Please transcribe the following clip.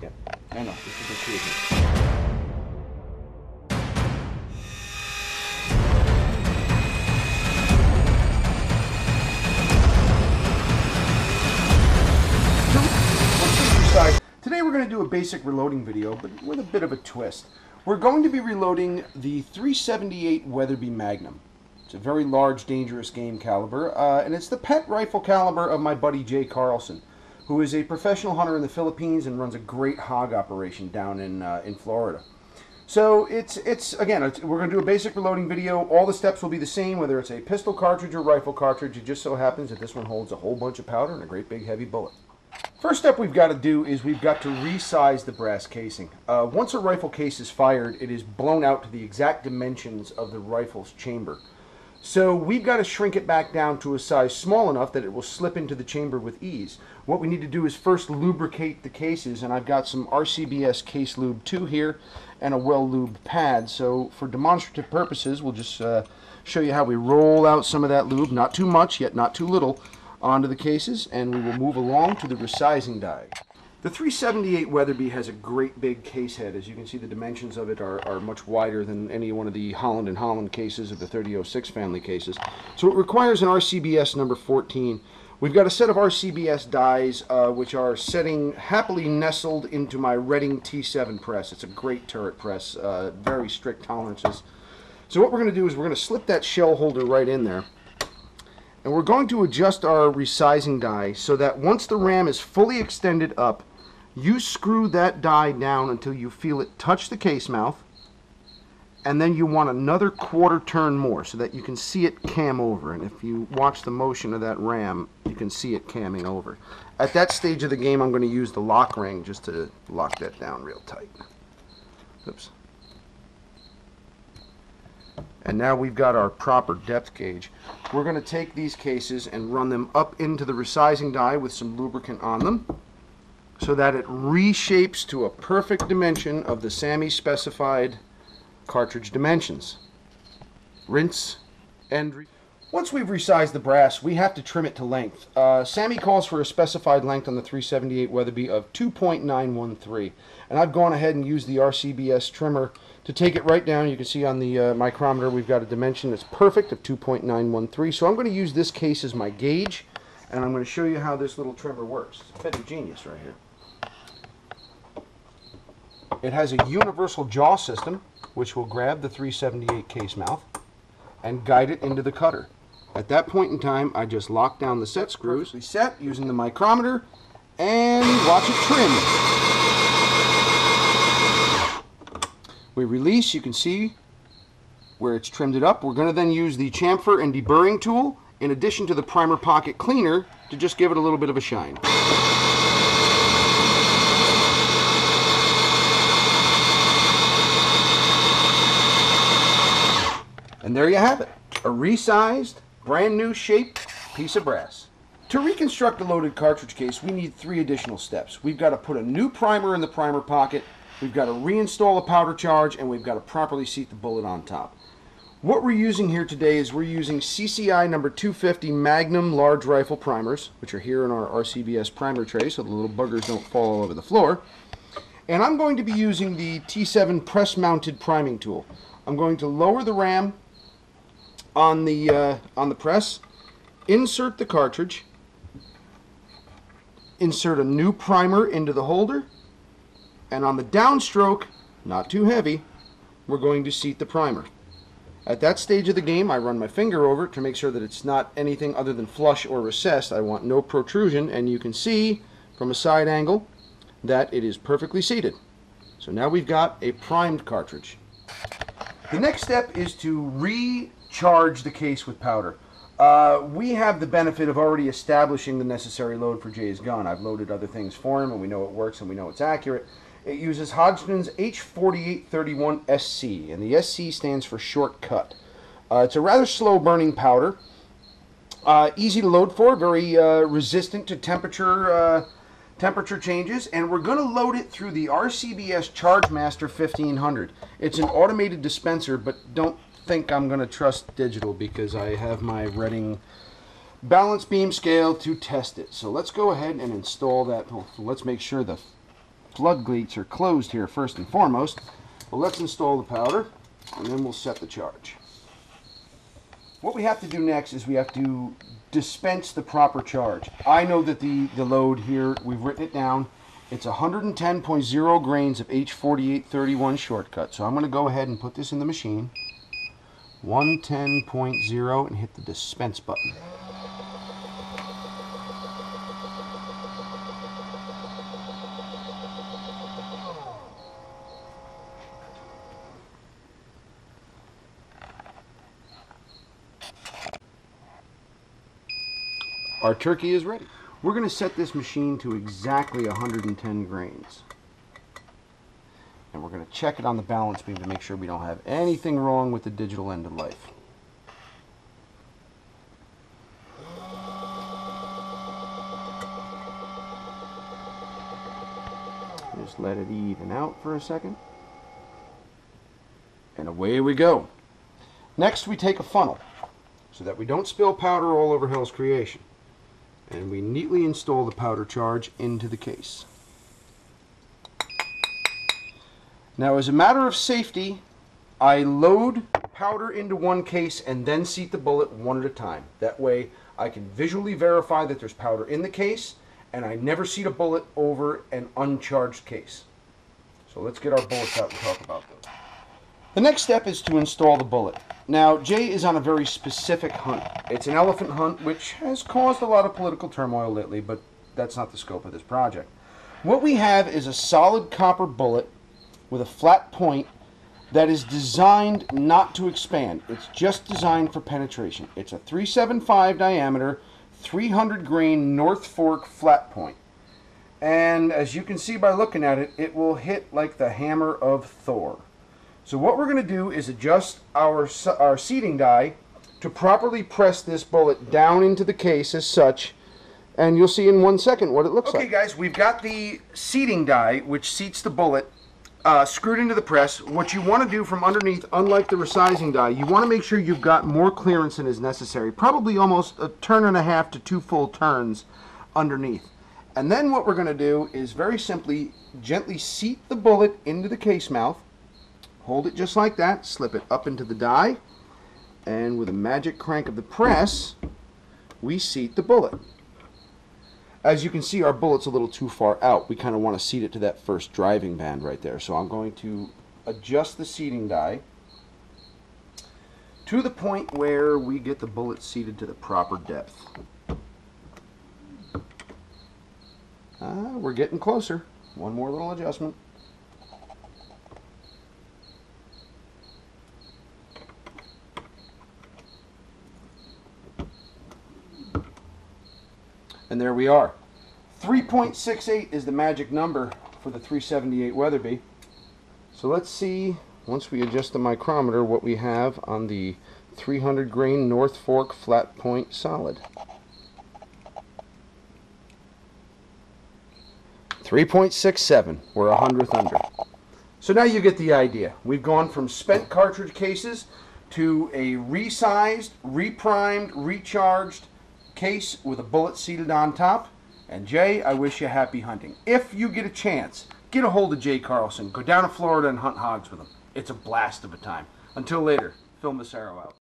Yeah, I know. This is the crazy. Today we're going to do a basic reloading video, but with a bit of a twist. We're going to be reloading the .378 Weatherby Magnum. It's a very large, dangerous game caliber, and it's the pet rifle caliber of my buddy Jay Carlson, who is a professional hunter in the Philippines and runs a great hog operation down in Florida. So we're going to do a basic reloading video. All the steps will be the same, whether it's a pistol cartridge or rifle cartridge. It just so happens that this one holds a whole bunch of powder and a great big heavy bullet. First step we've got to do is we've got to resize the brass casing. Once a rifle case is fired, it is blown out to the exact dimensions of the rifle's chamber. So we've got to shrink it back down to a size small enough that it will slip into the chamber with ease. What we need to do is first lubricate the cases, and I've got some RCBS Case Lube 2 here and a well-lubed pad. So for demonstrative purposes, we'll just show you how we roll out some of that lube, not too much, yet not too little, onto the cases, and we will move along to the resizing die. The .378 Weatherby has a great big case head. As you can see, the dimensions of it are much wider than any one of the Holland & Holland cases of the 3006 family cases. So it requires an RCBS number 14. We've got a set of RCBS dies which are setting happily nestled into my Redding T7 press. It's a great turret press, very strict tolerances. So what we're going to do is we're going to slip that shell holder right in there. And we're going to adjust our resizing die so that once the ram is fully extended up, you screw that die down until you feel it touch the case mouth, and then you want another quarter turn more so that you can see it cam over. And if you watch the motion of that ram, you can see it camming over. At that stage of the game, I'm going to use the lock ring just to lock that down real tight. Oops. And now we've got our proper depth gauge. We're going to take these cases and run them up into the resizing die with some lubricant on them so that it reshapes to a perfect dimension of the SAAMI specified cartridge dimensions. Rinse and Once we've resized the brass, we have to trim it to length. SAAMI calls for a specified length on the .378 Weatherby of 2.913, and I've gone ahead and used the RCBS trimmer to take it right down. You can see on the micrometer we've got a dimension that's perfect of 2.913. So I'm going to use this case as my gauge, and I'm going to show you how this little trimmer works. It's a bit of genius right here. It has a universal jaw system, which will grab the .378 case mouth and guide it into the cutter. At that point in time, I just lock down the set screws, set using the micrometer, and watch it trim. We release, you can see where it's trimmed it up. We're going to then use the chamfer and deburring tool in addition to the primer pocket cleaner to just give it a little bit of a shine. And there you have it, a resized, brand new shaped piece of brass. To reconstruct the loaded cartridge case, we need 3 additional steps. We've got to put a new primer in the primer pocket, we've got to reinstall a powder charge, and we've got to properly seat the bullet on top. What we're using here today is we're using CCI number 250 Magnum large rifle primers, which are here in our RCBS primer tray so the little buggers don't fall all over the floor. And I'm going to be using the T7 press mounted priming tool. I'm going to lower the ram on the press, insert the cartridge, insert a new primer into the holder, and on the downstroke, not too heavy, we're going to seat the primer. At that stage of the game, I run my finger over it to make sure that it's not anything other than flush or recessed. I want no protrusion, and you can see from a side angle that it is perfectly seated. So now we've got a primed cartridge. The next step is to recharge the case with powder. We have the benefit of already establishing the necessary load for Jay's gun. I've loaded other things for him, and we know it works and we know it's accurate. It uses Hodgdon's H4831 SC, and the SC stands for shortcut. It's a rather slow burning powder, easy to load for, very resistant to temperature changes, and we're going to load it through the RCBS Chargemaster 1500. It's an automated dispenser, but don't think I'm going to trust digital because I have my Redding balance beam scale to test it. So let's go ahead and install that. Let's make sure the floodgates are closed here first and foremost. But let's install the powder, and then we'll set the charge. What we have to do next is we have to dispense the proper charge. I know that the load here, we've written it down. It's 110.0 grains of H4831 shortcut. So I'm going to go ahead and put this in the machine. 110.0 and hit the dispense button. Our turkey is ready. We're going to set this machine to exactly 110 grains. And we're going to check it on the balance beam to make sure we don't have anything wrong with the digital end of life. Just let it even out for a second. And away we go. Next we take a funnel so that we don't spill powder all over Hell's Creation. And we neatly install the powder charge into the case. Now, as a matter of safety, I load powder into one case and then seat the bullet one at a time. That way I can visually verify that there's powder in the case, and I never seat a bullet over an uncharged case. So let's get our bullets out and talk about those. The next step is to install the bullet. Now, Jay is on a very specific hunt. It's an elephant hunt, which has caused a lot of political turmoil lately, but that's not the scope of this project. What we have is a solid copper bullet with a flat point that is designed not to expand. It's just designed for penetration. It's a 375 diameter, 300 grain North Fork flat point. And as you can see by looking at it, it will hit like the hammer of Thor. So what we're going to do is adjust our seating die to properly press this bullet down into the case as such, and you'll see in 1 second what it looks like. Okay guys, we've got the seating die, which seats the bullet, screwed into the press. What you want to do from underneath, unlike the resizing die, you want to make sure you've got more clearance than is necessary, probably almost a turn and a half to 2 full turns underneath. And then what we're going to do is very simply gently seat the bullet into the case mouth. Hold it just like that, slip it up into the die, and with a magic crank of the press, we seat the bullet. As you can see, our bullet's a little too far out. We kind of want to seat it to that first driving band right there. So I'm going to adjust the seating die to the point where we get the bullet seated to the proper depth. We're getting closer. One more little adjustment. And there we are. 3.68 is the magic number for the 378 Weatherby. So let's see, once we adjust the micrometer, what we have on the 300 grain North Fork flat point solid. 3.67. We're 100th under. So now you get the idea. We've gone from spent cartridge cases to a resized, reprimed, recharged case with a bullet seated on top. And Jay, I wish you happy hunting. If you get a chance, get a hold of Jay Carlson. Go down to Florida and hunt hogs with him. It's a blast of a time. Until later, Phil Massaro out.